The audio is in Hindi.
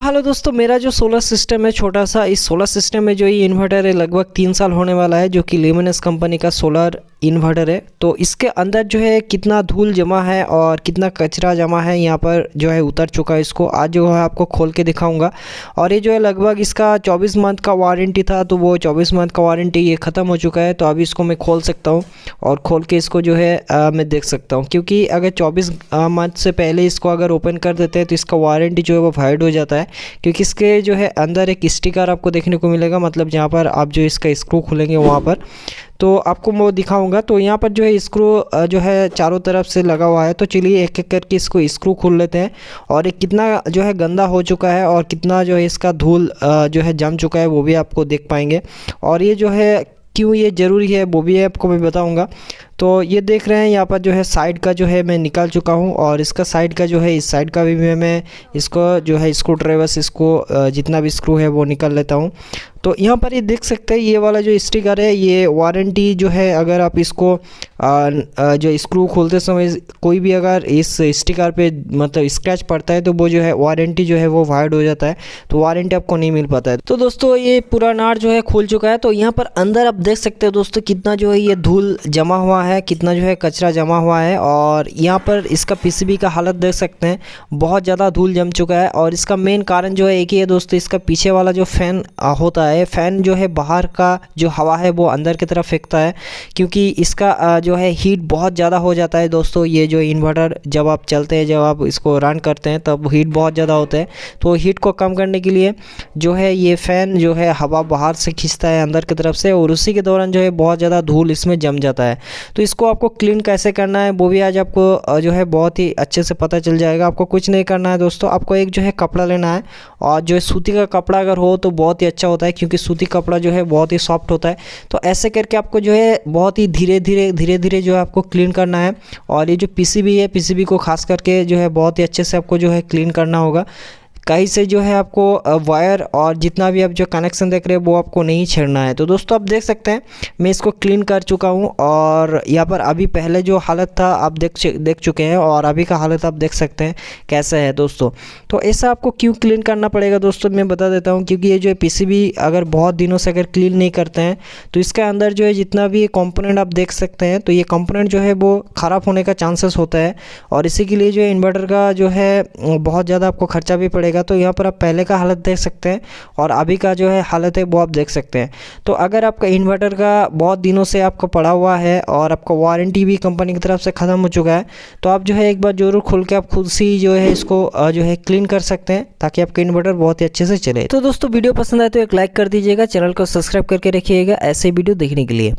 हेलो दोस्तों, मेरा जो सोलर सिस्टम है छोटा सा, इस सोलर सिस्टम में जो ये इन्वर्टर है लगभग 3 साल होने वाला है, जो कि ल्यूमिनस कंपनी का सोलर इन्वर्टर है। तो इसके अंदर जो है कितना धूल जमा है और कितना कचरा जमा है यहाँ पर जो है उतर चुका है। इसको आज जो है आपको खोल के दिखाऊंगा। और ये जो है लगभग इसका 24 मंथ का वारंटी था, तो वो 24 मंथ का वारंटी ये ख़त्म हो चुका है। तो अभी इसको मैं खोल सकता हूँ और खोल के इसको जो है मैं देख सकता हूँ, क्योंकि अगर 24 मंथ से पहले इसको अगर ओपन कर देते हैं तो इसका वारंटी जो है वो वाइड हो जाता है। क्योंकि इसके जो है अंदर एक स्टिकर आपको देखने को मिलेगा, मतलब जहाँ पर आप जो इसका स्क्रू खोलेंगे वहाँ पर, तो आपको मैं दिखाऊंगा। तो यहाँ पर जो है स्क्रू जो है चारों तरफ से लगा हुआ है। तो चलिए एक एक करके इसको स्क्रू खोल लेते हैं और ये कितना जो है गंदा हो चुका है और कितना जो है इसका धूल जो है जम चुका है वो भी आपको देख पाएंगे। और ये जो है क्यों ये ज़रूरी है वो भी आपको मैं बताऊंगा। तो ये देख रहे हैं यहाँ पर जो है साइड का जो है मैं निकाल चुका हूँ, और इसका साइड का जो है इस साइड का भी मैं इसको जो है स्क्रू ड्राइवर से इसको जितना भी स्क्रू है वो निकाल लेता हूँ। तो यहाँ पर ये देख सकते हैं ये वाला जो स्टिकर है, ये वारंटी जो है, अगर आप इसको जो स्क्रू खोलते समय कोई भी अगर इस स्टिकर पे मतलब स्क्रैच पड़ता है तो वो जो है वारंटी जो है वो वाइड हो जाता है, तो वारंटी आपको नहीं मिल पाता है। तो दोस्तों ये पूरा नाट जो है खुल चुका है। तो यहाँ पर अंदर आप देख सकते हो दोस्तों कितना जो है ये धूल जमा हुआ है, कितना जो है कचरा जमा हुआ है। और यहाँ पर इसका पीसीबी का हालत देख सकते हैं, बहुत ज़्यादा धूल जम चुका है। और इसका मेन कारण जो है एक ही है दोस्तों, इसका पीछे वाला जो फ़ैन होता है, फ़ैन जो है बाहर का जो हवा है वो अंदर की तरफ फेंकता है, क्योंकि इसका जो है हीट बहुत ज़्यादा हो जाता है दोस्तों। ये जो इन्वर्टर जब आप चलते हैं, जब आप इसको रन करते हैं तब हीट बहुत ज़्यादा होता है। तो हीट को कम करने के लिए जो है ये फ़ैन जो है हवा बाहर से खींचता है अंदर की तरफ से, और उसी के दौरान जो है बहुत ज़्यादा धूल इसमें जम जाता है। तो इसको आपको क्लीन कैसे करना है वो भी आज आपको जो है बहुत ही अच्छे से पता चल जाएगा। आपको कुछ नहीं करना है दोस्तों, आपको एक जो है कपड़ा लेना है, और जो है सूती का कपड़ा अगर हो तो बहुत ही अच्छा होता है, क्योंकि सूती कपड़ा जो है बहुत ही सॉफ्ट होता है। तो ऐसे करके आपको जो है बहुत ही धीरे धीरे जो है आपको क्लीन करना है। और ये जो पीसीबी है, पीसीबी को खास करके जो है बहुत ही अच्छे से आपको जो है क्लीन करना होगा। कहीं से जो है आपको वायर और जितना भी आप जो कनेक्शन देख रहे हैं वो आपको नहीं छेड़ना है। तो दोस्तों आप देख सकते हैं मैं इसको क्लीन कर चुका हूं, और यहाँ पर अभी पहले जो हालत था आप देख चुके हैं, और अभी का हालत आप देख सकते हैं कैसा है दोस्तों। तो ऐसा आपको क्यों क्लीन करना पड़ेगा दोस्तों, मैं बता देता हूँ। क्योंकि ये जो है पीसीबी अगर बहुत दिनों से अगर क्लीन नहीं करते हैं तो इसके अंदर जो है जितना भी कंपोनेंट आप देख सकते हैं, तो ये कंपोनेंट जो है वो ख़राब होने का चांसेस होता है। और इसी के लिए जो है इन्वर्टर का जो है बहुत ज़्यादा आपको खर्चा भी पड़ेगा। तो यहाँ पर आप पहले का हालत देख सकते हैं और अभी का जो है हालत है वो आप देख सकते हैं। तो अगर आपका इन्वर्टर का बहुत दिनों से आपका पड़ा हुआ है और आपका वारंटी भी कंपनी की तरफ से ख़त्म हो चुका है, तो आप जो है एक बार ज़रूर खोल के आप खुद से ही जो है इसको जो है क्लीन कर सकते हैं, ताकि आपका इन्वर्टर बहुत ही अच्छे से चले। तो दोस्तों वीडियो पसंद आए तो एक लाइक कर दीजिएगा, चैनल को सब्सक्राइब करके रखिएगा ऐसे वीडियो देखने के लिए।